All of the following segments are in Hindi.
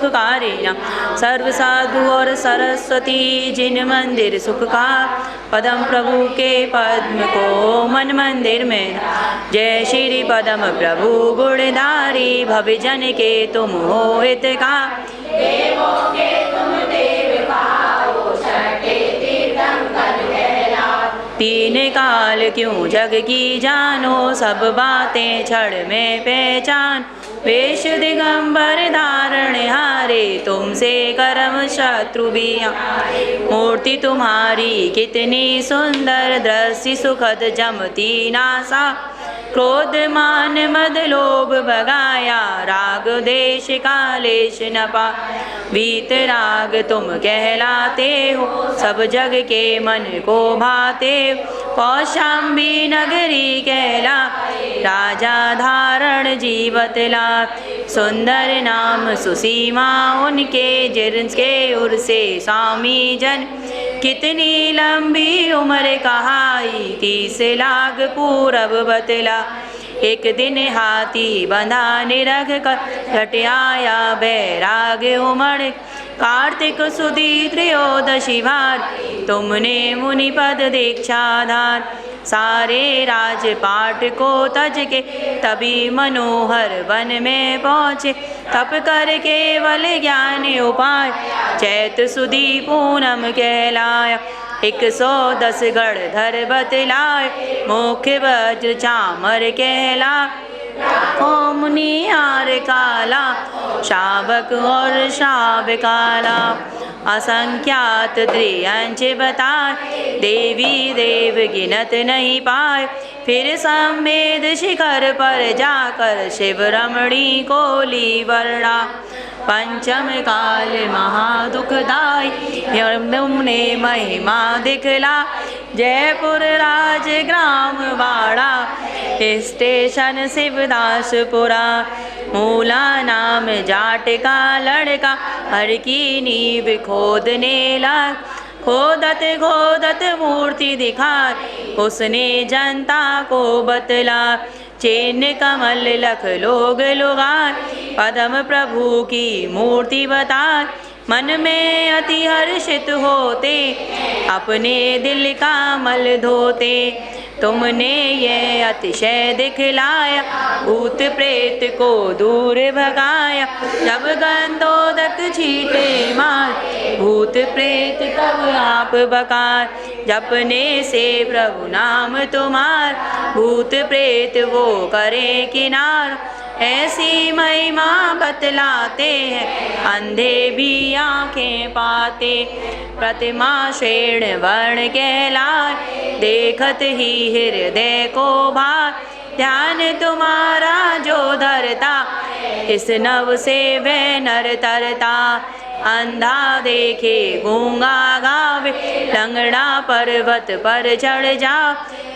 कारिणा सर्व साधु और सरस्वती जिन मंदिर सुख का पदम प्रभु के पद्म को मन मंदिर में। जय श्री पदम प्रभु गुणधारी भव जन के तुम हो हित का। देवों के तुम देव कहाओ छठे तीर्थंकर कहलाओ। तीन काल क्यों जग की जानो सब बातें क्षण में पहचान। वेश दिगंबर धारण हारे तुमसे करम शत्रु भी। मूर्ति तुम्हारी कितनी सुंदर दृष्टि सुखद जमती नासा। क्रोध मान मद लोभ भगाया राग देश कालेश न पा। वीत राग तुम कहलाते हो सब जग के मन को भाते। कौशाम्बी नगरी कहला राजा धारण जीवत ला। सुंदर नाम सुसीमा उनके जिनके उर से स्वामी जन। कितनी लंबी उम्र कहाई 30 लाख पूरब बतला। एक दिन हाथी बंधा निरख कर घट आया बैराग उमड़। कार्तिक सुदी त्रयोदशी भार तुमने मुनि पद दीक्षा धार। सारे राजपाट को तज के तभी मनोहर वन में पहुँचे। तप कर केवल ज्ञान उपाय चैत सुदी पूनम कहलाया। 110 गढ़ धर बतलाए मुख्य वज्र चामर कहला। ओ मुनियार काला शावक और शाव काला। असंख्यात त्रियंच बताए देवी देव गिनत नहीं पाए। फिर संवेद शिखर पर जाकर शिव रमणी को ली वर्णा। पंचम काल महादुखदाई तुमने महिमा दिखला। जयपुर राज ग्राम बाड़ा स्टेशन शिवदासपुरा। मूला नाम जाट का लड़का हर की नींव खोदने लगा। खोदत खोदत मूर्ति दिखाई उसने जनता को बतला। चैन कमल लख लोग लुगाए पद्म प्रभु की मूर्ति बताए। मन में अति हर्षित होते अपने दिल का मल धोते। तुमने ये अतिशय दिखलाया भूत प्रेत को दूर भगाया। जब गंधोदक छीटे मार भूत प्रेत तब आप बकार। जपने से प्रभु नाम तुम्हार भूत प्रेत वो करे किनार। ऐसी महिमा बतलाते हैं अंधे भी आंखें पाते। प्रतिमा श्रेण वर्ण कहलाए देखत ही हृदय को भार। ध्यान तुम्हारा जो धरता इस नव से वह नर तरता। अंधा देखे गूंगा गावे लंगड़ा पर्वत पर चढ़ जा।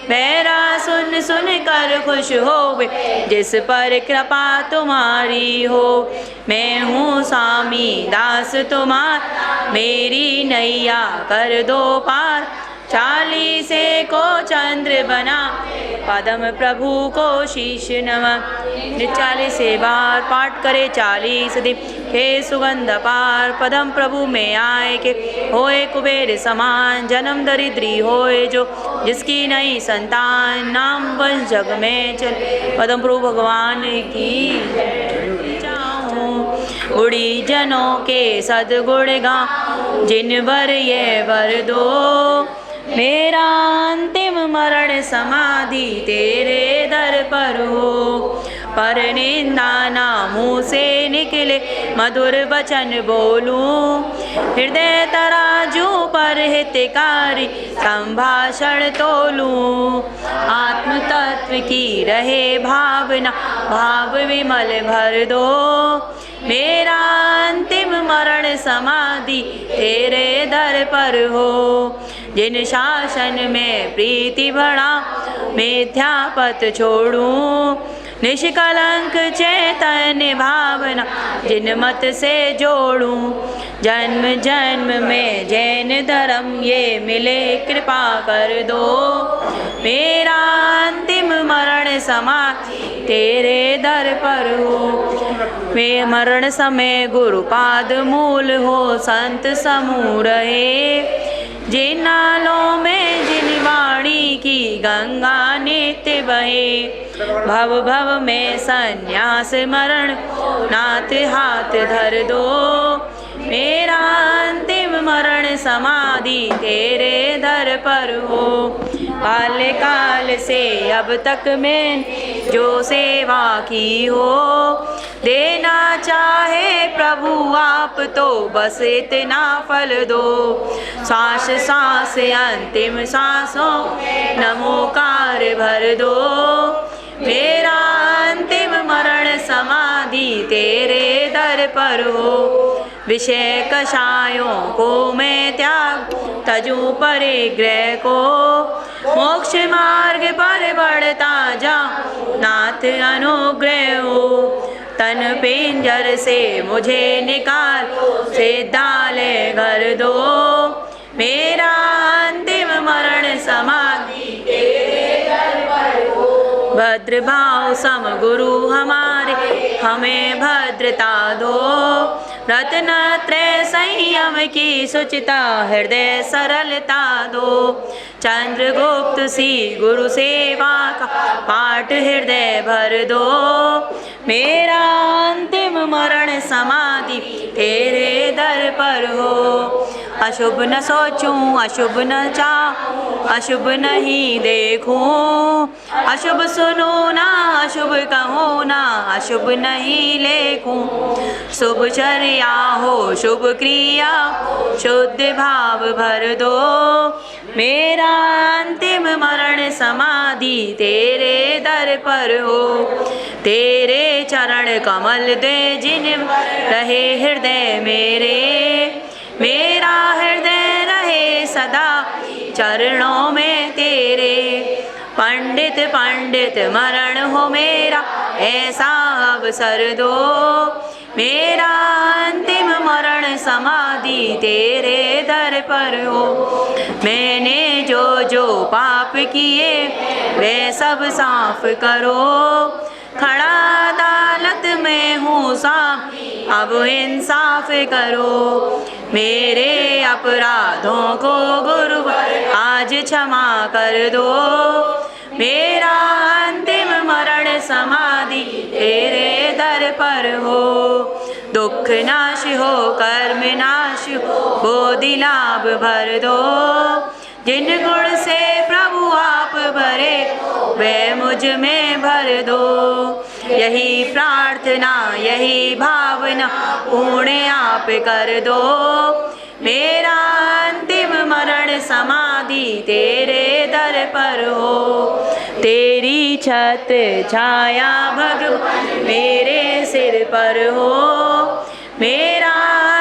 मेरा सुन सुन कर खुश होवे जिस पर कृपा तुम्हारी हो। मैं हूँ स्वामी दास तुम्हार मेरी नैया कर दो पार। 40 को चंद्र बना पद्म प्रभु को शीश नवा। 40 बार पाठ करे 40 दिन हे सुगंध पार। पद्म प्रभु में आए के होए कुबेर समान। जन्म दरिद्री होए जो जिसकी नहीं संतान। नाम वंश जग में चल पद्म प्रभु भगवान की। गुड़ी जनों के सदगुण गाऊं जिन वर ये वर दो। मेरा अंतिम मरण समाधि तेरे दर पर हो। पर निंदा ना मुँह से निकले मधुर वचन बोलूं। हृदय तराजू पर हितकारी संभाषण तोलूं। आत्म तत्व की रहे भावना भाव विमल भर दो। मेरा अंतिम मरण समाधि तेरे दर पर हो। जिन शासन में प्रीति बढ़ा मिथ्या पथ छोड़ूं। निष्कलंक चैतन्य भावना जिन मत से जोड़ूं, जन्म जन्म में जैन धर्म ये मिले कृपा कर दो। मेरा अंतिम मरण समाधि तेरे दर पर हो, मैं मरण समय गुरु पाद मूल हो संत समूह रहे। जिन नालों में जिन वाणी की गंगा नित्य बहे, भव भव में संन्यास मरण नाथ हाथ धर दो। मेरा अंतिम मरण समाधि तेरे दर पर हो, बाल्यकाल से अब तक मैं जो सेवा की हो, देना चाहे प्रभु आप तो बस इतना फल दो। सांस सांस अंतिम सांसों नमोकार भर दो। मेरा अंतिम मरण समाधि तेरे दर पर हो, विषय कषायों को मैं त्याग तजूं परिग्रह को, मोक्ष मार्ग पर बढ़ता जाऊं नाथ अनुग्रह हो। तन पिंजर से मुझे निकाल सिद्धालय घर दो, मेरा अंतिम मरण समाधि तेरे दर पर हो। भद्र भाव सम गुरु हमारे हमें भद्रता दो, रत्नत्रय संयम की सुचिता हृदय सरलता दो। चंद्रगुप्त सी गुरु सेवा का पाठ हृदय भर दो, मेरा अंतिम मरण समाधि तेरे दर पर हो। अशुभ न सोचूं अशुभ न चाहूं अशुभ नहीं देखूं, अशुभ सुनूं ना अशुभ कहूं ना अशुभ नहीं लेखूं। शुभ चर्या हो शुभ क्रिया शुद्ध भाव भर दो, मेरा अंतिम मरण समाधि तेरे दर पर हो। तेरे चरण कमल दे जिन रहे हृदय मेरे, मेरा हृदय रहे सदा चरणों में तेरे। पंडित पंडित मरण हो मेरा ऐसा अवसर दो, मेरा अंतिम मरण समाधि तेरे दर पर हो। मैंने जो जो पाप किए वे सब साफ करो, खड़ा अदालत में हूँ साम अब इंसाफ करो। मेरे अपराधों को गुरुवर आज क्षमा कर दो, मेरा अंतिम मरण समाधि तेरे दर पर हो। दुख नाश हो कर्म नाश हो बोधि लाभ भर दो, जिन गुण से प्रभु आप भरे वे मुझ में भर दो। यही प्रार्थना यही भावना पूर्ण आप कर दो, मेरा अंतिम मरण समाधि तेरे दर पर हो। तेरी छत छाया भगवान मेरे सिर पर हो, मेरा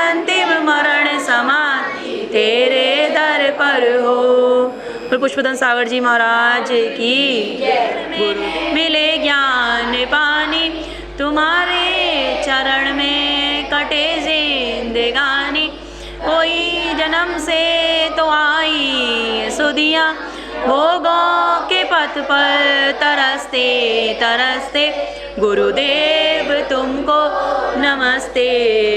अंतिम मरण समाधि तेरे दर पर हो। पुष्पदन सागर जी महाराज की गुरु मिले ज्ञान पानी, तुम्हारे चरण में कटे जिंदगानी। कोई जन्म से तो आई सुधिया, भोगों के पथ पर तरसते तरसते। गुरुदेव तुमको नमस्ते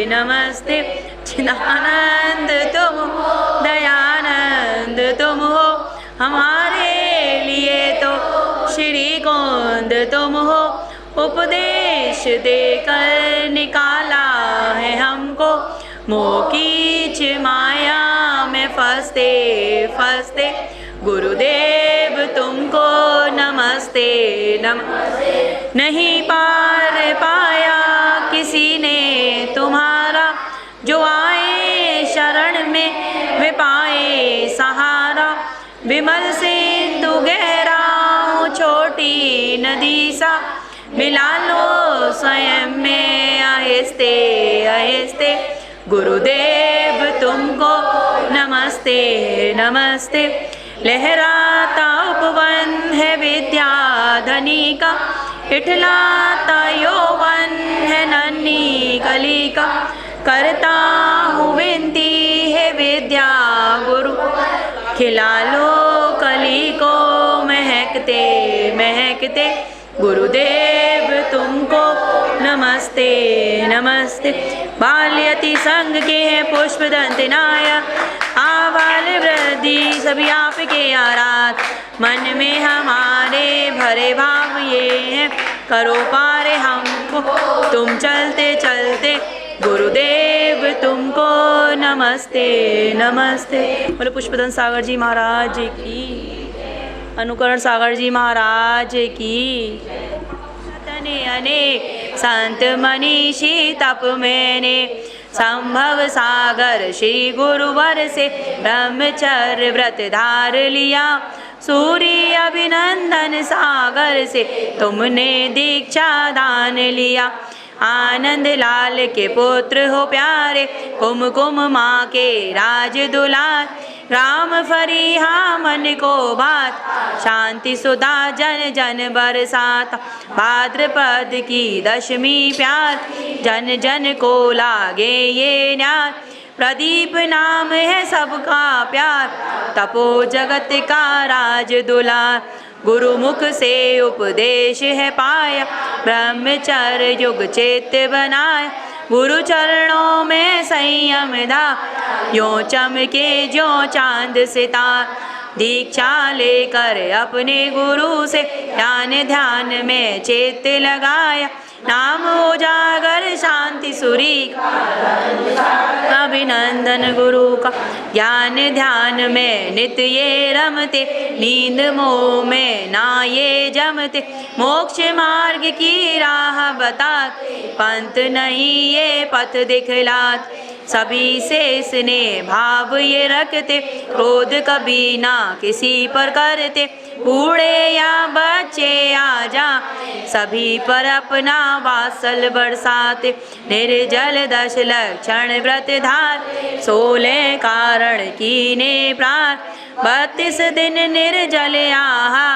नमस्ते। चिदानंद तुम हो दयानंद तुम हो, हमारे लिए तो श्री गोंद तुम हो। उपदेश देकर निकाला है हमको, मोह कीच माया में फंसते फंसते। गुरुदेव तुमको नमस्ते नमस्ते। नहीं पार पाया किसी ने तुम्हारा, जो आए शरण में वे पाए सहारा। विमल सिंधु गहरा हूँ छोटी नदी सा, मिला लो स्वयं में आहिस्ते आहिस्ते। गुरुदेव तुमको नमस्ते नमस्ते। लहराता उपवन है विद्या धनी का, इठला तयोवन है नन्ही कलिका, करता हूँ विनती है विद्या गुरु, खिला लो कली को महकते महकते, गुरुदेव तुमको नमस्ते नमस्ते। बाल्यति संग के हैं पुष्प दंतनाया, आबाल वृद्धि सभी आपके आराध, मन में हमारे भरे भाव ये हैं, करो पार हमको तुम चलते चलते, गुरुदेव तुमको नमस्ते नमस्ते। बोले पुष्पदंत सागर जी महाराज की, अनुकरण सागर जी महाराज की। तने अनेक संत मनीषी तप मैंने, संभव सागर श्री गुरुवर से ब्रह्मचर्य व्रत धार लिया, सूर्य अभिनंदन सागर से तुमने दीक्षा दान लिया, आनंद लाल के पुत्र हो प्यारे, कुमकुम माँ के राज दुलार, राम फरीहा मन को बात, शांति सुधा जन जन बरसात, भाद्रपद की दशमी प्यार, जन जन को लागे ये न्याय, प्रदीप नाम है सबका प्यार, तपो जगत का राज दुलार, गुरुमुख से उपदेश है पाया, ब्रह्मचर्य युग चैत्य बनाया, गुरु चरणों में संयम धा, यों चमके जो चांद सितार, दीक्षा लेकर अपने गुरु से ध्यान ध्यान में चैत्य लगाया, नाम उजागर शांति सुरी, अभिनंदन गुरु का, ज्ञान ध्यान में नित्य ये रमते, नींद मोह में ना ये जमते, मोक्ष मार्ग की राह बता, पंथ नहीं ये पथ दिखलात, सभी से स्नेह भाव ये रखते, क्रोध कभी ना किसी पर करते, बूढ़े या बच्चे आजा सभी पर अपना वात्सल बरसाते, निर्जल 10 लक्षण व्रत धार, 16 कारण कीने प्रार, 32 दिन निर्जल आहा,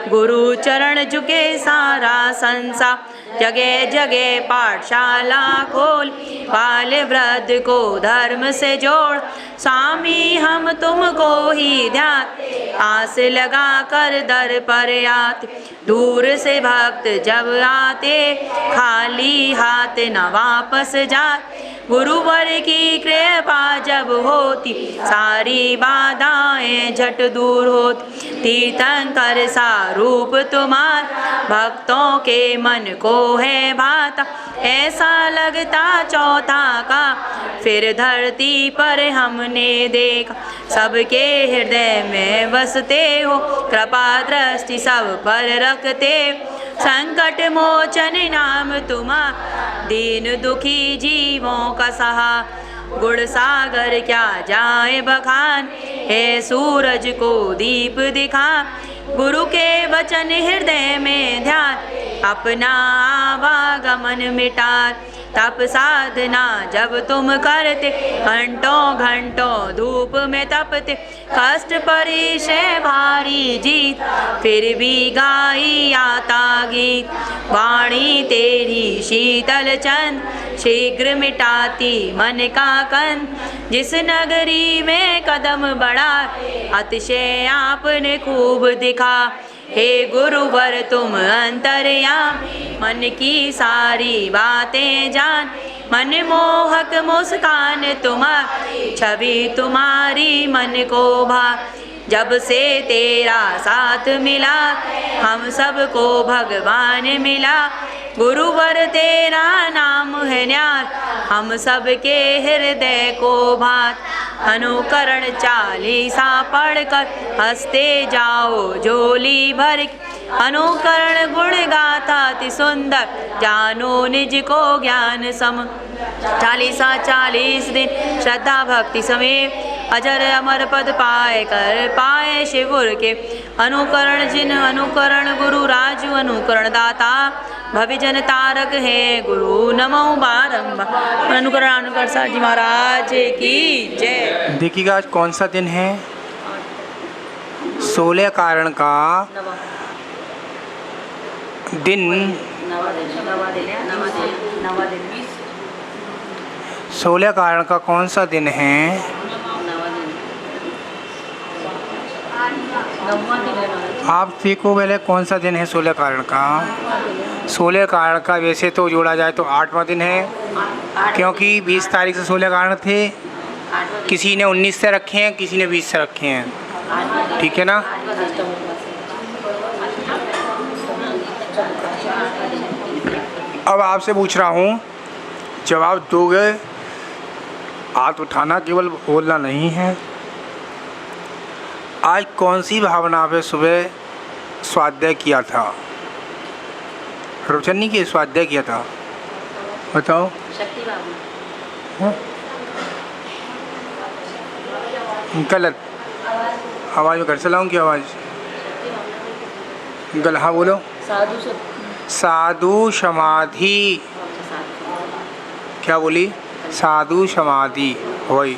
गुरु चरण झुके सारा संसार, जगह जगह पाठशाला खोल, बाल वृद्ध को धर्म से जोड़, स्वामी हम तुमको ही ध्यान, आस लगा कर दर पर आते, दूर से भक्त जब आते, खाली हाथ न वापस जाते, गुरुवर की कृपा जब होती, सारी बाधाएं झट दूर होती, तीर्थंकर सा रूप तुम्हार, भक्तों के मन को है भाता, ऐसा लगता चौथा का, फिर धरती पर हमने देखा, सबके हृदय में बसते हो, कृपा दृष्टि सब पर रखते, संकट मोचन नाम तुम्हारा, दीन दुखी जीवों का सहा, गुण सागर क्या जाए बखान, है सूरज को दीप दिखा, गुरु के वचन हृदय में ध्यान, अपना आवागमन मिटार, तप साधना जब तुम करते, घंटों घंटों धूप में तपते, कष्ट परिशय भारी जीत, फिर भी गाई आता गीत, वाणी तेरी शीतल चंद, शीघ्र मिटाती मन का कंद, जिस नगरी में कदम बढ़ा, अतिशय आपने खूब दिखा, हे गुरुवर तुम अंतर्यामी, मन की सारी बातें जान, मन मोहक मुस्कान तुम्हारी, छवि तुम्हारी मन को भा, जब से तेरा साथ मिला, हम सबको भगवान मिला, गुरुवर तेरा नाम है न्यार, हम सबके हृदय को भात, अनुकरण 40 पढ़कर हंसते जाओ झोली भर, अनुकरण गुण गाथा अति सुंदर, जानो निज को ज्ञान सम, 40 दिन श्रद्धा भक्ति समेत, अजर अमर पद पाए कर पाए शिवुर के, अनुकरण जिन अनुकरण गुरु राजू अनुकरण दाता, भविजन तारक है गुरु नमो बारंबार। अनुकरण अनुकरण साहब जी महाराज की जय। देखिएगा आज कौन सा दिन है, 16 कारण का दिन 16 कारण का कौन सा दिन है? आप देखो पहले कौन सा दिन है 16 कारण का। 16 कारण का वैसे तो जोड़ा जाए तो 8वां दिन है, क्योंकि 20 तारीख से 16 कारण थे। किसी ने 19 से रखे हैं, किसी ने 20 से रखे हैं, ठीक है ना। अब आपसे पूछ रहा हूँ, जवाब दोगे, हाथ उठाना, केवल बोलना नहीं है। आज कौन सी भावना पे सुबह स्वाध्याय किया था? रोचन नहीं किया, स्वाध्याय किया था, बताओ। शक्ति भावना। गलत। आवाज़ में घर से लाऊं की आवाज़? गलत। हाँ बोलो। साधु समाधि। क्या बोली? साधु समाधि। वही।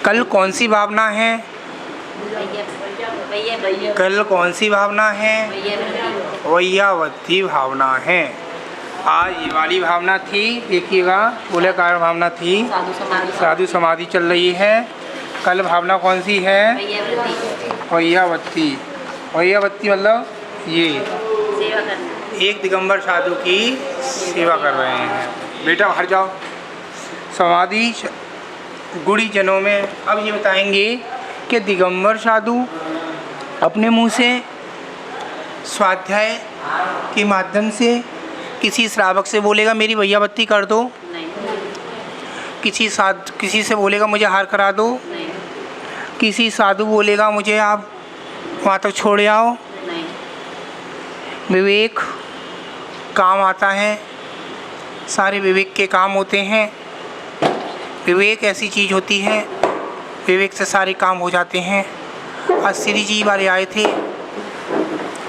कल कौन सी भावना है? कल कौन सी भावना है? वैयावती भावना है। आज ये वाली भावना थी, देखिएगा, 16 कारण भावना थी, साधु समाधि चल रही है। कल भावना कौन सी है? वैयावती। वैयावती मतलब ये एक दिगंबर साधु की सेवा कर रहे हैं। बेटा बाहर जाओ। समाधि गुड़ी जनों में अब ये बताएंगे कि दिगंबर साधु अपने मुंह से स्वाध्याय के माध्यम से किसी श्रावक से बोलेगा मेरी वैयावती कर दो? नहीं। किसी से बोलेगा मुझे हार करा दो? नहीं। किसी साधु बोलेगा मुझे आप वहाँ तक छोड़ आओ? नहीं। विवेक काम आता है, सारे विवेक के काम होते हैं। विवेक ऐसी चीज़ होती है, विवेक से सारे काम हो जाते हैं। आज श्री जी वाले आए थे,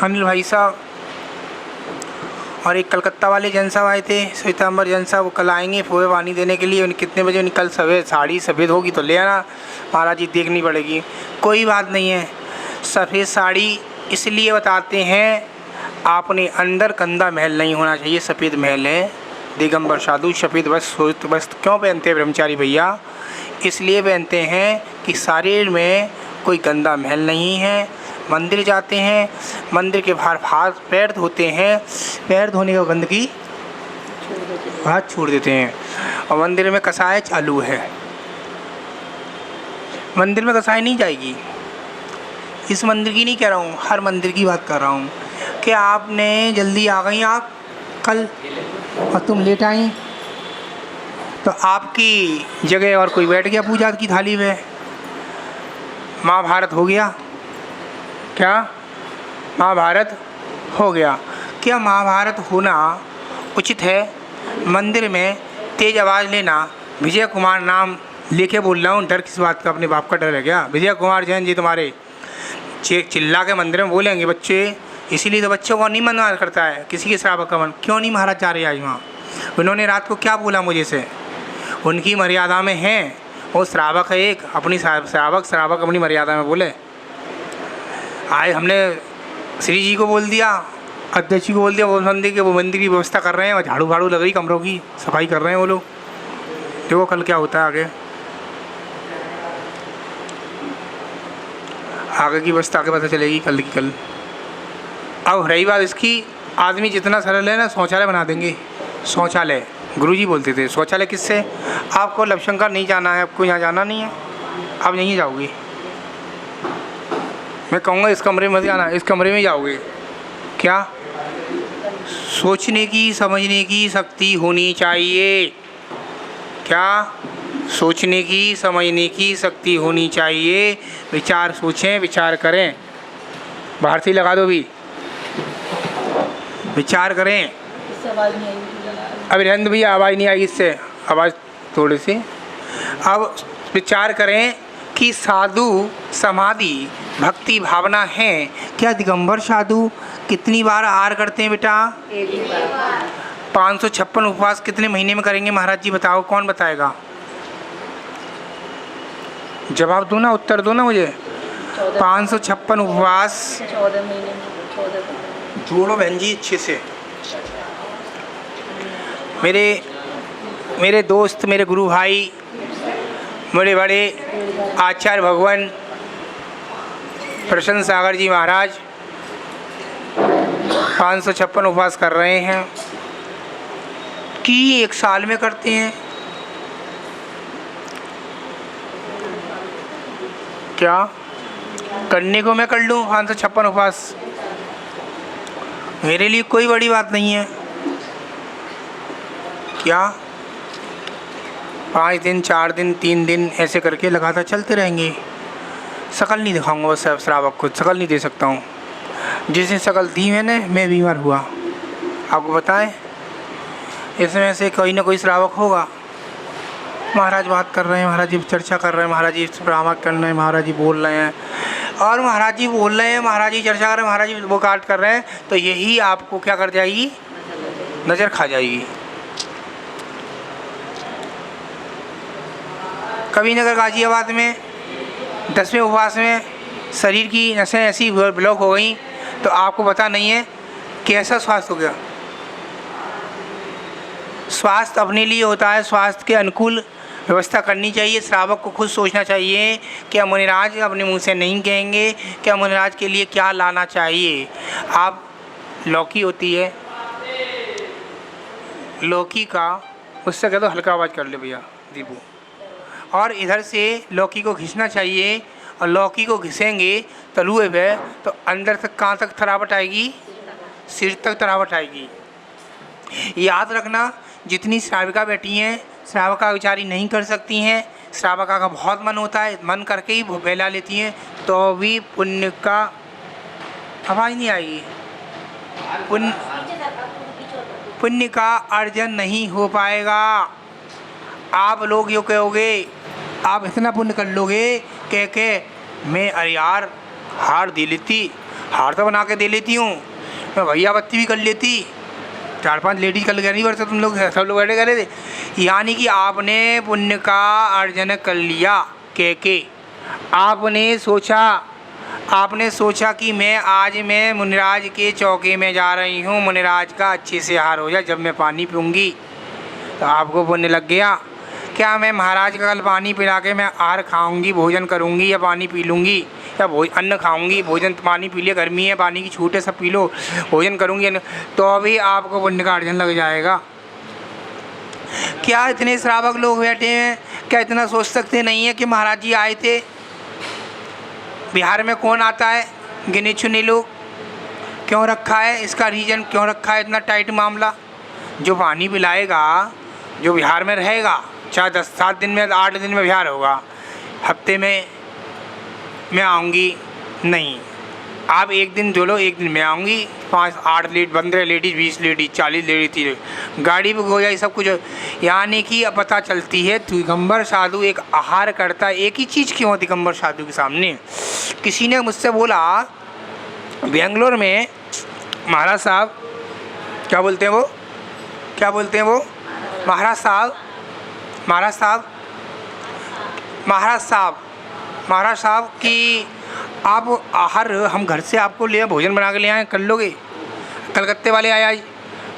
अनिल भाई साहब, और एक कलकत्ता वाले जन साहब आए थे, श्वेतांबर जन साहब। वो कल आएंगे फूए पानी देने के लिए। उन्हें कितने बजे? कल सफ़ेद साड़ी सफ़ेद होगी तो ले आना, महाराज जी देखनी पड़ेगी। कोई बात नहीं है, सफ़ेद साड़ी इसलिए बताते हैं, आपने अंदर कंधा महल नहीं होना चाहिए, सफ़ेद महल है। दिगंबर साधु सफ़ेद वस्त्र क्यों पहनते हैं ब्रह्मचारी भैया? इसलिए पहनते हैं कि शरीर में कोई गंदा महल नहीं है। मंदिर जाते हैं, मंदिर के बाहर हाथ पैर धोते हैं, पैर धोने का गंदगी हाथ छोड़ देते हैं। और मंदिर में कसाय चालू है, मंदिर में कसाय नहीं जाएगी। इस मंदिर की नहीं कह रहा हूँ, हर मंदिर की बात कर रहा हूँ कि आपने जल्दी आ गई आप कल और तुम लेट आई, तो आपकी जगह और कोई बैठ गया पूजा की थाली में। महाभारत हो गया क्या? महाभारत हो गया। क्या महाभारत होना उचित है? मंदिर में तेज आवाज़ लेना, विजय कुमार नाम लेके बोल रहा हूँ, डर किस बात का? अपने बाप का डर है क्या? विजय कुमार जैन जी तुम्हारे चिल्ला के मंदिर में बोलेंगे बच्चे, इसीलिए तो बच्चों को नहीं मना करता है किसी के श्रावक का मन। क्यों नहीं महाराज जा रहे आज वहाँ? उन्होंने रात को क्या बोला मुझे से? उनकी मर्यादा में हैं, वो श्रावक है एक, अपनी श्रावक अपनी मर्यादा में बोले। आज हमने श्री जी को बोल दिया, अध्यक्ष जी को बोल दिया, वो मंदिर की व्यवस्था कर रहे हैं, झाड़ू फाड़ू लग रही, कमरों की सफाई कर रहे हैं वो लोग। देखो कल क्या होता है आगे की व्यवस्था आगे पता चलेगी कल की कल। अब रही बात इसकी, आदमी जितना सरल है ना, शौचालय बना देंगे। शौचालय गुरुजी बोलते थे, शौचालय किससे? आपको लवशंकर नहीं जाना है, आपको यहाँ जाना नहीं है, आप यहीं जाओगे। मैं कहूँगा इस कमरे में मत जाना, इस कमरे में जाओगे। क्या? सोचने की समझने की शक्ति होनी चाहिए। क्या? सोचने की समझने की शक्ति होनी चाहिए। विचार सोचें, विचार करें। बाहर से लगा दो भी, विचार करें। अब रहने भैया, आवाज़ नहीं आएगी इससे, आवाज़ थोड़ी सी। अब विचार करें कि साधु समाधि भक्ति भावना है क्या? दिगंबर साधु कितनी बार आहार करते हैं बेटा? 556 उपवास कितने महीने में करेंगे महाराज जी बताओ? कौन बताएगा? जवाब दो ना, उत्तर दो ना मुझे। 556 उपवास 14 महीने में, 14 जोड़ो बहन जी अच्छे से। मेरे दोस्त, मेरे गुरु भाई, मेरे बड़े आचार्य भगवान प्रसन्न सागर जी महाराज 556 उपवास कर रहे हैं कि 1 साल में करते हैं। क्या करने को मैं कर लूँ 556 उपवास, मेरे लिए कोई बड़ी बात नहीं है। क्या 5 दिन, 4 दिन, 3 दिन ऐसे करके लगातार चलते रहेंगे। शकल नहीं दिखाऊंगा बस श्रावक को, शकल नहीं दे सकता हूँ। जिसने शकल दी मैंने, मैं बीमार हुआ। आपको बताएं, इसमें से कोई ना कोई श्रावक होगा। महाराज बात कर रहे हैं, महाराज जी चर्चा कर रहे हैं, महाराज जी परामर्श कर रहे हैं, महाराज जी बोल रहे हैं, और महाराज जी बोल रहे हैं, महाराज जी चर्चा कर रहे हैं, महाराज जी वो काट कर रहे हैं, तो यही आपको क्या कर जाएगी, नज़र खा जाएगी। कभी नगर गाजियाबाद में 10वें उपवास में शरीर की नसें ऐसी ब्लॉक हो गई तो आपको पता नहीं है कैसा स्वास्थ्य हो गया। स्वास्थ्य अपने लिए होता है, स्वास्थ्य के अनुकूल व्यवस्था करनी चाहिए। श्रावक को खुद सोचना चाहिए कि मुनिराज अपने मुंह से नहीं कहेंगे कि मुनिराज के लिए क्या लाना चाहिए। आप लौकी होती है, लौकी का उससे कह दो हल्का आवाज़ कर ले भैया दीपू, और इधर से लौकी को घिसना चाहिए, और लौकी को घिसेंगे तलुए पे तो अंदर तक कहाँ तक थरावट आएगी, सिर तक थरावट आएगी। याद रखना, जितनी श्राविका बैठी हैं, श्रावका विचारी नहीं कर सकती हैं। श्रावका का बहुत मन होता है, मन करके ही बहला लेती हैं, तो भी पुण्य का आवाज़ नहीं आएगी, पुण्य का अर्जन नहीं हो पाएगा। आप लोग यो कहोगे, आप इतना पुण्य कर लोगे कह के मैं अरे यार हार दे लेती, हार तो बना के दे लेती हूँ, मैं भैया बत्ती भी कर लेती, 4-5 लेडीज कल नहीं बरसा, तुम लोग सब लोग बैठे करे थे। यानी कि आपने पुण्य का अर्जन कर लिया कह के आपने सोचा कि मैं मुनिराज के चौके में जा रही हूँ, मुनिराज का अच्छे से आहार हो जाए, जब मैं पानी पीऊँगी तो आपको पुण्य लग गया। क्या मैं महाराज का कल पानी पिला के मैं आहार खाऊंगी, भोजन करूंगी या पानी पी लूँगी, या अन्न खाऊंगी, भोजन पानी पी लिया, गर्मी है पानी की छूट है सब पी लो, भोजन करूंगी तो अभी आपको पुण्य का अर्जन लग जाएगा। क्या इतने श्रावक लोग बैठे हैं, क्या इतना सोच सकते नहीं है कि महाराज जी आए थे। बिहार में कौन आता है, गिने चुने लोग। क्यों रखा है, इसका रीज़न क्यों रखा है इतना टाइट मामला। जो पानी पिलाएगा, जो बिहार में रहेगा, चाहे 7 दिन में 8 दिन में बिहार होगा, हफ्ते में मैं आऊँगी नहीं, आप एक दिन जो लो, एक दिन मैं आऊँगी, 5, 8 15 लेडीज़, 20 लेडीज़, 40 लेडीज़, गाड़ी बुक हो जाए, सब कुछ। यानी कि अब पता चलती है दिगंबर साधु एक आहार करता है। एक ही चीज़ क्यों दिगंबर साधु के सामने। किसी ने मुझसे बोला बेंगलोर में महाराज साहब, क्या बोलते हैं वो महाराज साहब कि आप आहार हम घर से आपको ले भोजन बना के ले आए, कर लोगे। कलकत्ते वाले आए आज,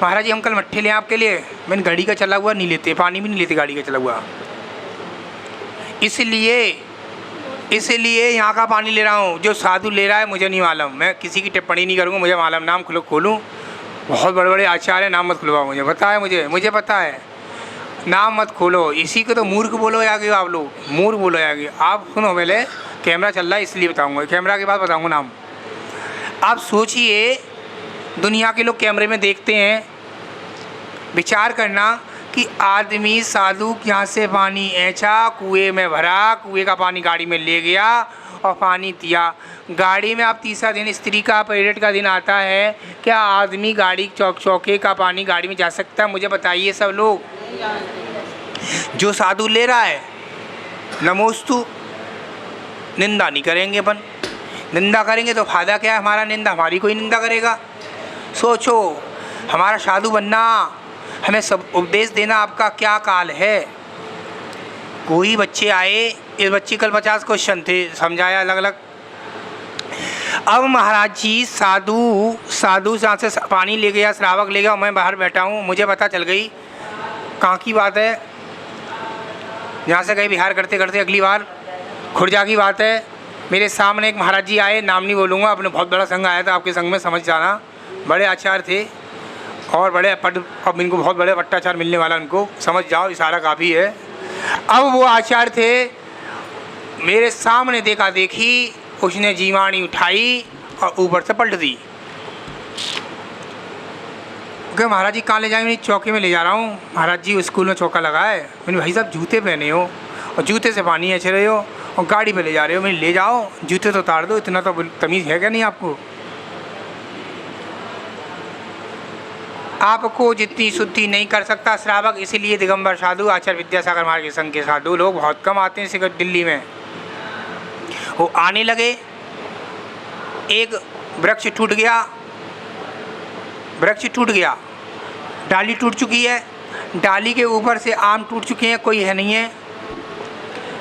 महाराज जी हम कल मट्ठे ले आपके लिए। मैंने गाड़ी का चला हुआ नहीं लेते, पानी भी नहीं लेते गाड़ी का चला हुआ, इसलिए यहाँ का पानी ले रहा हूँ। जो साधु ले रहा है मुझे नहीं मालूम, मैं किसी की टिप्पणी नहीं करूँगा, मुझे मालूम। नाम खोलूँ, बहुत बड़े बड़े आचार्य, नाम मत खुलवाओ, मुझे पता है, मुझे पता है, नाम मत खोलो। इसी को तो मूर्ख बोलो आगे, आप लोग मूर्ख बोलो आगे। आप सुनो, पहले कैमरा चल रहा है इसलिए बताऊंगा, कैमरा के बाद बताऊंगा नाम। आप सोचिए, दुनिया के लोग कैमरे में देखते हैं, विचार करना कि आदमी साधु यहाँ से पानी ऐंचा, कुएं में भरा, कुएं का पानी गाड़ी में ले गया और पानी दिया। गाड़ी में आप तीसरा दिन, स्त्री का पीरियड का दिन आता है, क्या आदमी गाड़ी चौके का पानी गाड़ी में जा सकता है? मुझे बताइए सब लोग। जो साधु ले रहा है नमोस्तु, निंदा नहीं करेंगे अपन। निंदा करेंगे तो फायदा क्या है हमारा, निंदा हमारी कोई निंदा करेगा। सोचो, हमारा साधु बनना, हमें सब उपदेश देना आपका क्या काल है। कोई बच्चे आए, इस बच्चे कल 50 क्वेश्चन थे, समझाया अलग अलग। अब महाराज जी साधु जहाँ से पानी ले गया, श्रावक ले गया, मैं बाहर बैठा हूँ, मुझे पता चल गई कहाँ की बात है। यहाँ से गए बिहार करते करते अगली बार खुर्जा की बात है। मेरे सामने एक महाराज जी आए, नाम नहीं बोलूँगा, अपने बहुत बड़ा संघ आया था, आपके संघ में समझ जाना, बड़े आचार्य थे और बड़े पद, अब इनको बहुत बड़े पट्टाचार मिलने वाला, उनको समझ जाओ, इशारा काफ़ी है। अब वो आचार्य थे, मेरे सामने देखा देखी, उसने जीवाणी उठाई और ऊपर से पलट दी। कहे महाराज जी कहाँ ले जाएंगे? चौके में ले जा रहा हूँ। महाराज जी स्कूल में चौका लगा है। मैंने भाई साहब जूते पहने हो और जूते से पानी ऐसे रहे हो और गाड़ी पे ले जा रहे हो। मैंने ले जाओ, जूते तो उतार दो, इतना तो तमीज़ है क्या नहीं आपको? आपको जितनी शुद्धि नहीं कर सकता श्रावक, इसीलिए दिगंबर साधु, आचार्य विद्यासागर महाराज के संघ के साधु लोग बहुत कम आते हैं सिर्फ दिल्ली में। वो आने लगे, एक वृक्ष टूट गया, डाली टूट चुकी है, डाली के ऊपर से आम टूट चुके हैं, कोई है नहीं है।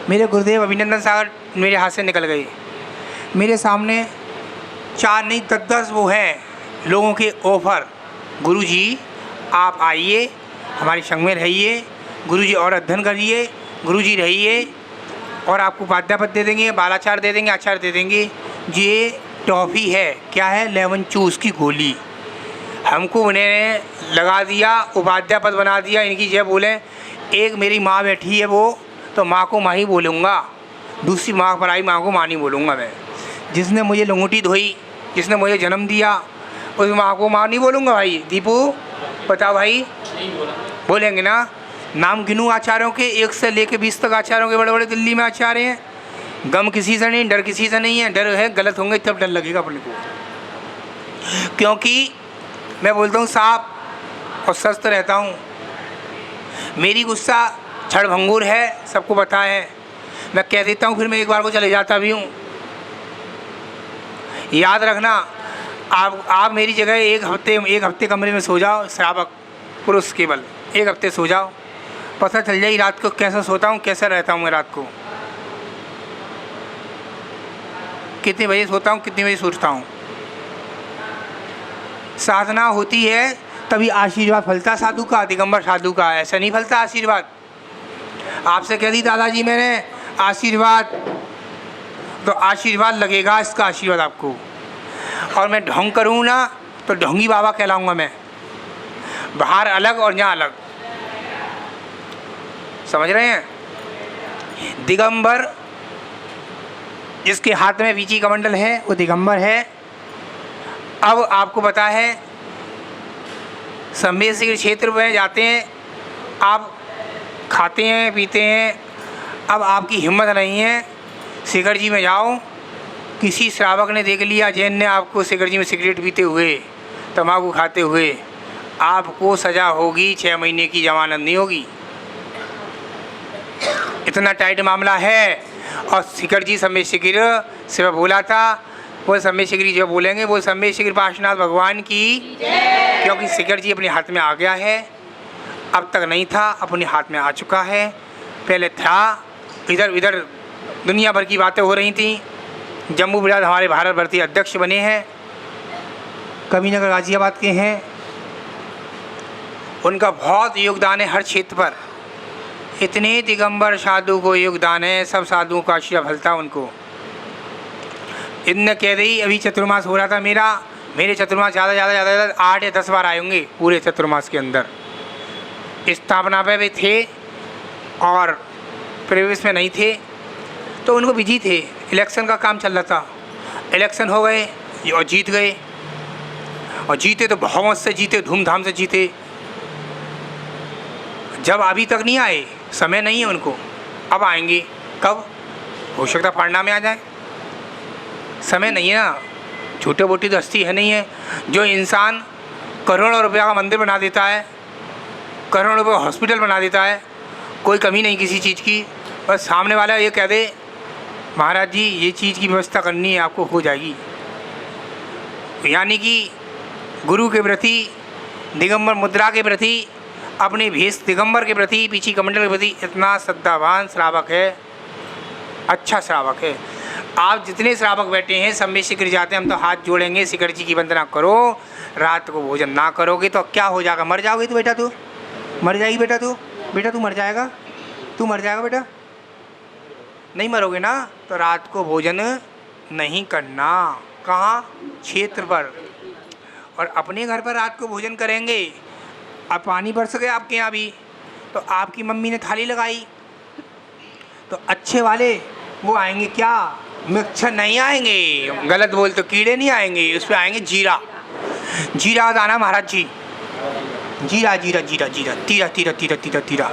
मेरे गुरुदेव अभिनंदन सागर मेरे हाथ से निकल गए। मेरे सामने 4 नहीं 10 वो हैं लोगों के ऑफर, गुरुजी आप आइए हमारे संग में रहिए, गुरुजी और अध्ययन करिए, गुरुजी रहिए और आपको उपाध्यापद दे देंगे, बालाचार दे देंगे, आचार्य दे देंगे। ये टॉफ़ी है, क्या है? लेमन चूस की गोली। हमको उन्हें लगा दिया, उपाध्यापद बना दिया। इनकी जय बोलें, एक मेरी माँ बैठी है, वो तो माँ को माँ ही बोलूँगा, दूसरी माँ पर आई माँ को माँ नहीं बोलूँगा मैं। जिसने मुझे लंगोटी धोई, जिसने मुझे जन्म दिया, उस माँ को माँ नहीं बोलूँगा। भाई दीपू बताओ भाई, बोलेंगे ना? नाम गिनूँ आचार्यों के, 1 से लेके 20 तक आचार्यों के, बड़े बड़े दिल्ली में आचार्य हैं। गम किसी से नहीं, डर किसी से नहीं है। डर है गलत होंगे तब डर लगेगा अपने को, क्योंकि मैं बोलता हूँ साफ और सस्त रहता हूँ। मेरी गुस्सा क्षणभंगुर है, सबको पता है। मैं कह देता हूँ, फिर मैं एक बार को चले जाता भी हूँ। याद रखना, आप मेरी जगह एक हफ्ते कमरे में सो जाओ, श्रावक पुरुष केवल 1 हफ्ते सो जाओ, पता चल जाए रात को कैसा सोता हूँ, कैसा रहता हूँ मैं रात को, कितने बजे सोता हूँ, कितने बजे सोचता हूँ। साधना होती है तभी आशीर्वाद फलता साधु का, दिगंबर साधु का। ऐसा नहीं फलता आशीर्वाद। आपसे कह दी दादाजी मैंने आशीर्वाद, तो आशीर्वाद लगेगा इसका आशीर्वाद आपको। और मैं ढोंग करूँ ना तो ढोंगी बाबा कहलाऊँगा मैं, बाहर अलग और यहाँ अलग। समझ रहे हैं? दिगंबर जिसके हाथ में वीची कमंडल है वो दिगंबर है। अब आपको पता है, संवेद के क्षेत्र में जाते हैं, आप खाते हैं पीते हैं, अब आपकी हिम्मत नहीं है, शिखर जी में जाओ, किसी श्रावक ने देख लिया, जैन ने आपको शिखर जी में सिगरेट पीते हुए, तम्बाकू खाते हुए, आपको सज़ा होगी, 6 महीने की जमानत नहीं होगी। इतना टाइट मामला है। और शिखर जी समय शिखर से बोला था, वो समय शिखरी जो बोलेंगे वो समय शिखर पार्श्वनाथ भगवान की, क्योंकि शिखर जी अपने हाथ में आ गया है। अब तक नहीं था, अपने हाथ में आ चुका है। पहले था, इधर इधर दुनिया भर की बातें हो रही थी। जम्मू बिराद हमारे भारत भर्ती अध्यक्ष बने हैं, कविनगर गाजियाबाद के हैं। उनका बहुत योगदान है हर क्षेत्र पर। इतने दिगंबर साधु को योगदान है, सब साधुओं का आशीर्वाद फलता उनको। इनने कह दी, अभी चतुर्मास हो रहा था मेरे चतुर्मास ज़्यादा 8 या 10 बार आए होंगे पूरे चतुर्मास के अंदर। स्थापना पे भी थे और प्रवेश में नहीं थे, तो उनको बिजी थे। इलेक्शन का काम चल रहा था, इलेक्शन हो गए और जीत गए, और जीते तो बहुमत से जीते, धूमधाम से जीते। जब अभी तक नहीं आए, समय नहीं है उनको, अब आएंगे। कब? हो सकता पढ़ना में आ जाए, समय नहीं है ना। छोटे मोटी तो हस्ती है नहीं है। जो इंसान करोड़ों रुपया का मंदिर बना देता है, करोड़ों रुपये का हॉस्पिटल बना देता है, कोई कमी नहीं किसी चीज़ की, बस सामने वाला ये कह दे महाराज जी ये चीज़ की व्यवस्था करनी है, आपको हो जाएगी। यानी कि गुरु के प्रति, दिगंबर मुद्रा के प्रति, अपने भेष दिगंबर के प्रति, पीछी कमंडल के प्रति इतना श्रद्धावान श्रावक है, अच्छा श्रावक है। आप जितने श्रावक बैठे हैं सब में शीघ्र जाते हैं, हम तो हाथ जोड़ेंगे, शिखर जी की वंदना करो। रात को भोजन ना करोगे तो क्या हो जाएगा? मर जाओगे तू बेटा, तू मर जाएगी बेटा, तू मर जाएगा, तू मर जाएगा बेटा। नहीं मरोगे ना तो रात को भोजन नहीं करना। कहाँ? क्षेत्र पर। और अपने घर पर रात को भोजन करेंगे। अब पानी बरस गया आपके यहाँ भी, तो आपकी मम्मी ने थाली लगाई, तो अच्छे वाले वो आएंगे क्या? मच्छर नहीं आएंगे, गलत बोल तो कीड़े नहीं आएंगे, उस पर आएंगे जीरा। जीरा दाना महाराज जी, जीरा जीरा जीरा जीरा, तीरा तीरा तीरा तीरा तीरा।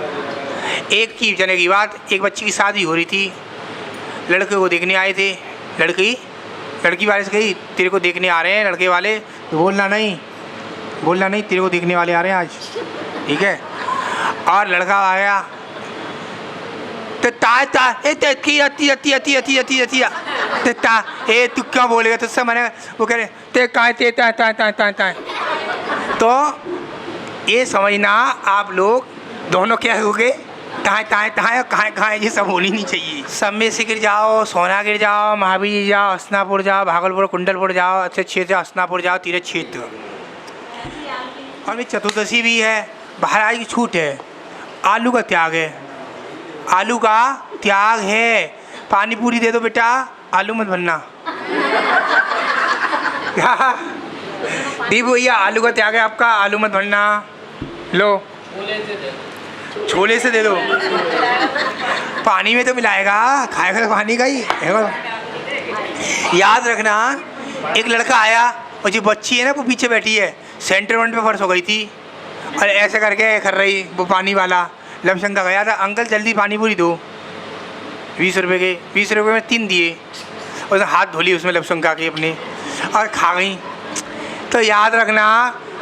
एक की जने की बात, एक बच्ची की शादी हो रही थी, लड़के को देखने आए थे। लड़की वाले से कही तेरे को देखने आ रहे हैं लड़के वाले, तो बोलना नहीं तेरे को देखने वाले आ रहे हैं आज, ठीक है। और लड़का आ गया तो तू क्या बोलेगा? तुझसे मैंने वो कह रहे ते काय ते ता। तो ये समझना आप लोग दोनों क्या हो गए, ताए कहाँ ये सब होनी नहीं चाहिए। सब में से गिर जाओ, सोना गिर जाओ, महावीर जी जाओ, हसनापुर जाओ, भागलपुर कुंडलपुर जाओ, अच्छे क्षेत्र हसनापुर जाओ, तीर्थ क्षेत्र। और भी चतुर्दशी भी है, महाराज की छूट है, आलू का त्याग है, आलू का त्याग है। पानी पूरी दे दो बेटा, आलू मत बनना। दीप भैया आलू का त्याग है आपका, आलू मत बनना। लो छोले से दे दो, पानी में तो मिलाएगा, खाएगा तो पानी का ही है। याद रखना, एक लड़का आया और जो बच्ची है ना वो पीछे बैठी है, सेंटर वन पे फर्श हो गई थी और ऐसे करके कर रही, वो पानी वाला लमशंका गया था, अंकल जल्दी पानी पूरी दो, 20 रुपये के, 20 रुपये में 3 दिए। उसने हाथ धोली उसमें लमशंका की अपनी और खा गई। तो याद रखना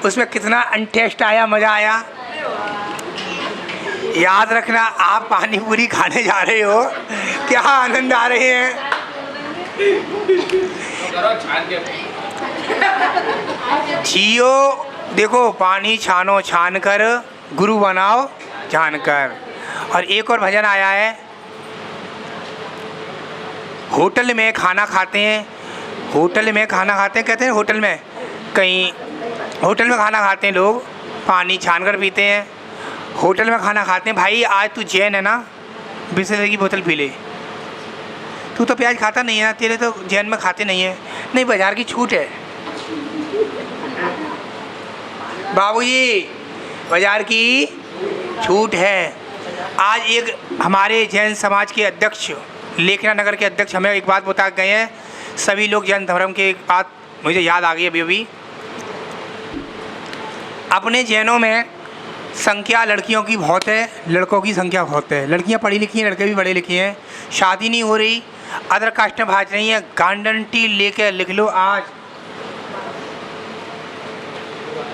उसमें कितना अनटेस्ट आया, मज़ा आया। याद रखना आप पानी पूरी खाने जा रहे हो, क्या आनंद आ रहे हैं। जियो, देखो पानी छानो छान कर, गुरु बनाओ जानकर। और एक और भजन आया है, होटल में खाना खाते हैं, कहते हैं होटल में, कहीं होटल में खाना खाते हैं लोग, पानी छान कर पीते हैं। होटल में खाना खाते हैं, भाई आज तू जैन है ना, बिस्लरी की बोतल पी ले। तू तो प्याज खाता नहीं है ना, तेरे तो जैन में खाते नहीं है। नहीं, बाजार की छूट है बाबूजी, बाजार की छूट है। आज एक हमारे जैन समाज के अध्यक्ष, लेखना नगर के अध्यक्ष हमें एक बात बता गए हैं, सभी लोग जैन धर्म के, एक बात मुझे याद आ गई अभी। अपने जैनों में संख्या लड़कियों की बहुत है, लड़कों की संख्या बहुत है। लड़कियां पढ़ी लिखी हैं, लड़के भी पढ़े लिखे हैं, शादी नहीं हो रही, अदर कास्ट में भाज रही हैं। गारंटी लेके लिख लो, आज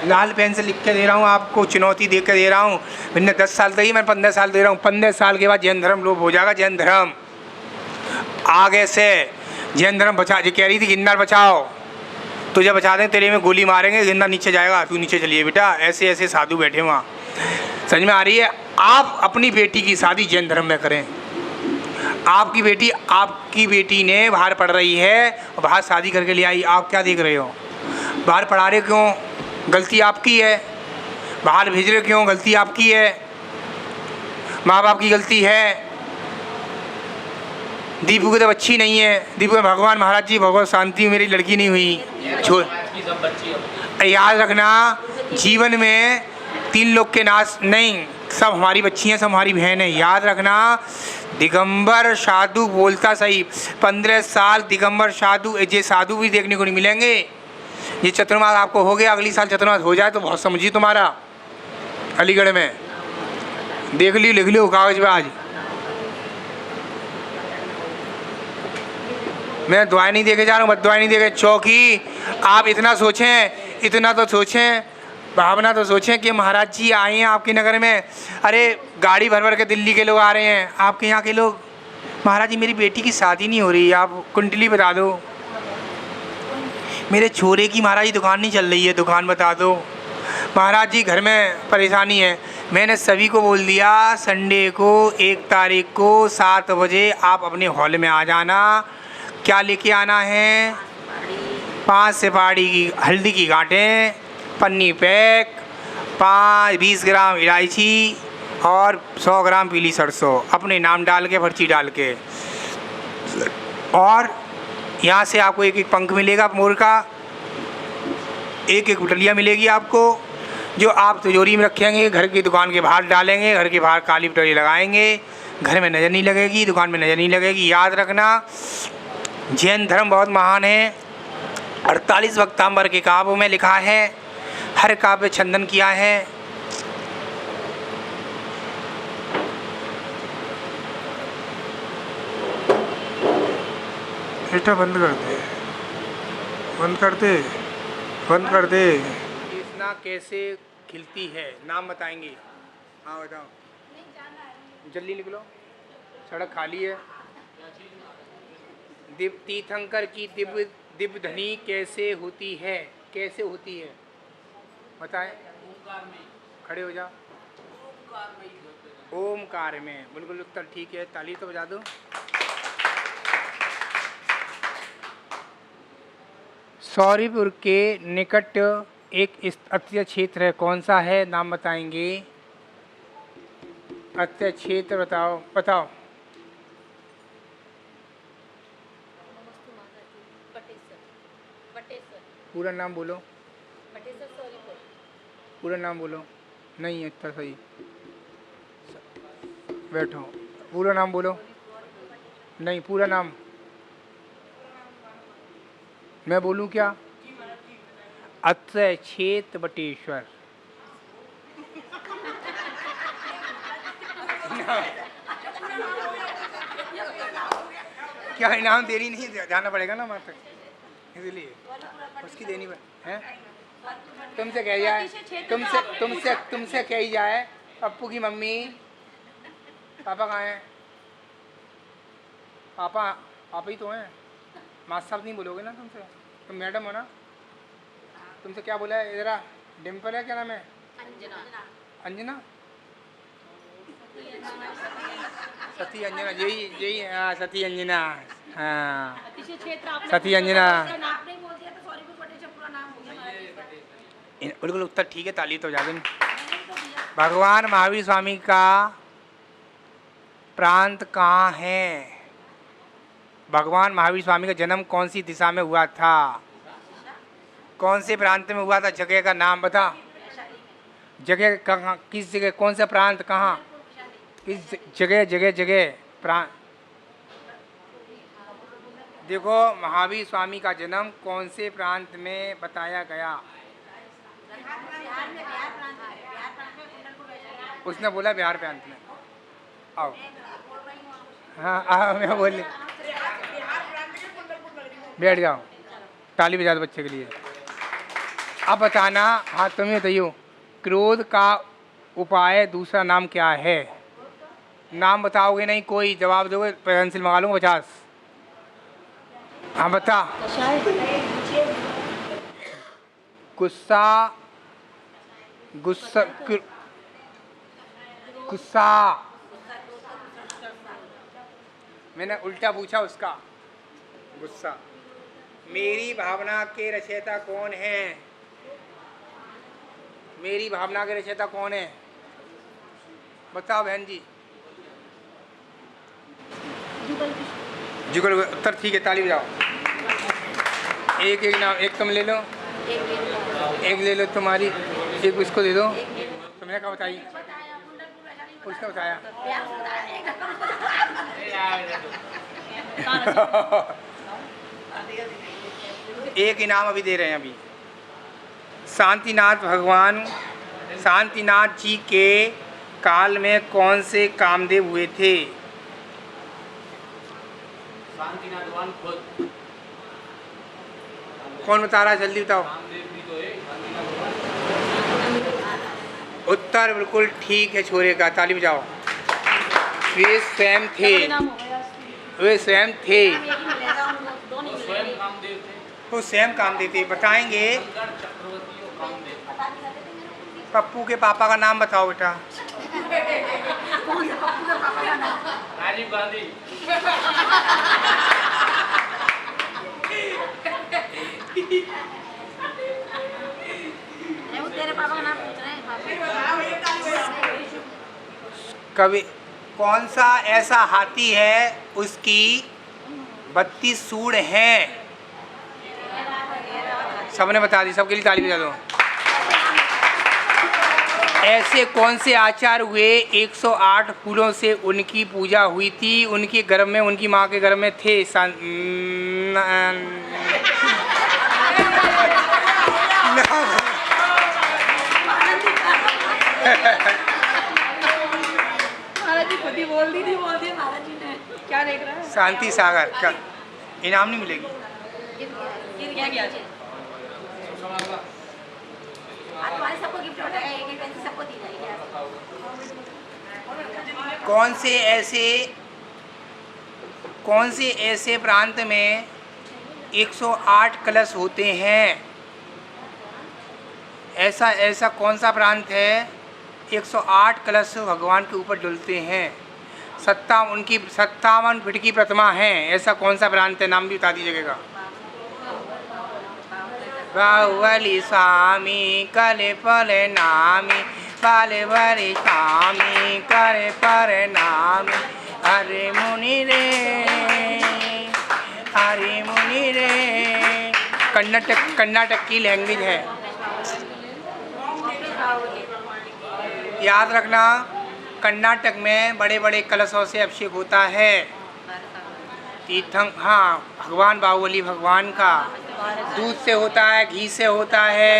लाल पेन से लिख के दे रहा हूँ आपको, चुनौती दे के दे रहा हूँ। मैंने 10 साल तक ही, मैं 15 साल दे रहा हूँ, 15 साल के बाद जैन धर्म लोप हो जाएगा। जैन धर्म आगे से जैन धर्म बचा, जो कह रही थी गिरनार बचाओ, तुझे बचा दें, तेरे में गोली मारेंगे, गिरनार नीचे जाएगा, तू नीचे चलिए बेटा। ऐसे ऐसे साधु बैठे वहाँ, समझ में आ रही है। आप अपनी बेटी की शादी जैन धर्म में करें। आपकी बेटी ने बाहर पढ़ रही है और बाहर शादी करके ले आई, आप क्या देख रहे हो? बाहर पढ़ा रहे क्यों? गलती आपकी है। बाहर भेज रहे क्यों? गलती आपकी है, माँ बाप की गलती है। दीपू की तो अच्छी नहीं है, दीपू में भगवान महाराज जी बहुत शांति, मेरी लड़की नहीं हुई। याद रखना, जीवन में 3 लोग के नाश नहीं, सब हमारी बच्ची हैं, सब हमारी बहन है। याद रखना, दिगंबर साधु बोलता सही, 15 साल दिगंबर साधु, ये साधु भी देखने को नहीं मिलेंगे। ये चतुर्मास आपको हो गया, अगली साल चतुर्मास हो जाए तो बहुत समझिए तुम्हारा। अलीगढ़ में देख ली, लिख लो कागज पे। आज मैं दुआएं नहीं देके जा रहा हूँ, बद दुआएं नहीं देके। चौकी आप इतना सोचें, इतना तो सोचें, भावना तो सोचें कि महाराज जी आए हैं आपके नगर में, अरे गाड़ी भर भर के दिल्ली के लोग आ रहे हैं, आपके यहाँ के लोग, महाराज जी मेरी बेटी की शादी नहीं हो रही, आप कुंडली बता दो। मेरे छोरे की महाराज जी दुकान नहीं चल रही है, दुकान बता दो। महाराज जी घर में परेशानी है। मैंने सभी को बोल दिया, संडे को 1 तारीख को 7 बजे आप अपने हॉल में आ जाना। क्या लेके आना है? 5 सुपारी की हल्दी की गांठें, पन्नी पैक, 20 ग्राम इलायची और 100 ग्राम पीली सरसों, अपने नाम डाल के, पर्ची डाल के। और यहाँ से आपको एक एक पंख मिलेगा मोर का, एक एक बुटलिया मिलेगी आपको, जो आप तिजोरी में रखेंगे, घर की दुकान के बाहर डालेंगे, घर के बाहर काली बुटली लगाएंगे, घर में नज़र नहीं लगेगी, दुकान में नज़र नहीं लगेगी। याद रखना, जैन धर्म बहुत महान है। 48 वक्तांबर के काव्य में लिखा है, हर काव्य छंदन किया है। बेटा बंद कर दे, बंद कर दे, बंद कर दे। कृष्णा कैसे खिलती है? नाम बताएंगे? हाँ बताओ, जल्दी निकलो, सड़क खाली है। तीर्थंकर की दिव्य ध्वनि कैसे होती है? कैसे होती है बताएं? खड़े हो जाओ। ओमकार में। बिल्कुल उत्तर ठीक है, ताली तो बजा दो। सौरीपुर के निकट एक अत्यय क्षेत्र है, कौन सा है? नाम बताएंगे? अत्यय क्षेत्र बताओ, बताओ। पूरा नाम बोलो। पूरा नाम बोलो। नहीं इतना सही, बैठो। पूरा नाम बोलो। नहीं, पूरा नाम मैं बोलूं क्या? अत्यय क्षेत्र बटेश्वर। क्या इनाम देरी नहीं, जाना पड़ेगा ना वहाँ तक, इसलिए उसकी देनी है। तुमसे कह जाए, तुमसे कही जाए, पप्पू की मम्मी, पापा कहाँ हैं? पापा ही तो हैं। मास्टर साहब नहीं बोलोगे ना तुमसे, तुम मैडम हो ना। तुमसे क्या बोला है? इधर डिम्पल है, क्या नाम है? अंजना। सती अंजना, यही हाँ, सती अंजना। हाँ, सती अंजना। बिल्कुल उत्तर ठीक है, ताली तो बजा दो। भगवान महावीर स्वामी का प्रांत कहाँ है? भगवान महावीर स्वामी का जन्म कौन सी दिशा में हुआ था? कौन से प्रांत में हुआ था? जगह का नाम बता। जगह कहाँ, किस जगह, कौन सा प्रांत, कहाँ, किस जगह प्रांत? देखो, महावीर स्वामी का जन्म कौन से प्रांत में बताया गया? उसने बोला बिहार प्रांत में। आओ, हाँ आओ, मैं बोल, बैठ जाओ, ताली बजा दो बच्चे के लिए। अब बताना, हाँ तुम्हें बताइयो, क्रोध का उपाय दूसरा नाम क्या है? नाम बताओगे नहीं, कोई जवाब दोगे पेंसिल मंगा लूँगा 50। हाँ बता। गुस्सा, गुस्सा, गुस्सा। मैंने उल्टा पूछा उसका। गुस्सा। मेरी भावना के रचयिता कौन है? मेरी भावना के रचयिता कौन है? बताओ बहन जी। जुगल। उत्तर ठीक है, ताली बजाओ। एक एक नाम, एक तुम ले लो, एक ले लो तुम्हारी, एक उसको दे दो। तुमने क्या बताई? उसने बताया। एक इनाम अभी दे रहे हैं। अभी शांतिनाथ भगवान, शांतिनाथ जी के काल में कौन से कामदेव हुए थे? शांतिनाथ भगवान खुद। कौन बता रहा है? जल्दी बताओ। उत्तर बिल्कुल ठीक है छोरे का, ताली बजाओ। वे स्वयं थे, वे स्वयं थे, वो स्वयं कामदेव थे। बताएंगे? पप्पू के पापा का नाम बताओ बेटा। राजीव गांधी। कवि कौन सा ऐसा हाथी है उसकी 32 सूंड हैं? सबने बता दी, सबके लिए ताली बजा दो। ऐसे कौन से आचार हुए 108 फूलों से उनकी पूजा हुई थी? उनके गर्भ में, उनकी माँ के गर्भ में थे महाराज जी खुद ही बोल दी महाराज जी ने। क्या देख रहा है? शांति सागर। क्या इनाम नहीं मिलेगी? क्या किया? सबको गिफ्ट होता है, एक पेंसिल सबको दी जाएगी। कौन से ऐसे प्रांत में 108 कलश होते हैं? ऐसा कौन सा प्रांत है 108 कलश भगवान के ऊपर डुलते हैं? 57 फीट की प्रतिमा है, ऐसा कौन सा प्रांत है? नाम भी बता दीजिएगा। बाहुबली स्वामी कले पल नामी, पाले बरी स्वामी करे पर नामी। हरे मुनि रे कर्नाटक की लैंग्वेज है, याद रखना। कर्नाटक में बड़े बड़े कलशों से अभिषेक होता है। तीर्थंक, हाँ, भगवान बाहुबली भगवान का दूध से होता है, घी से होता है,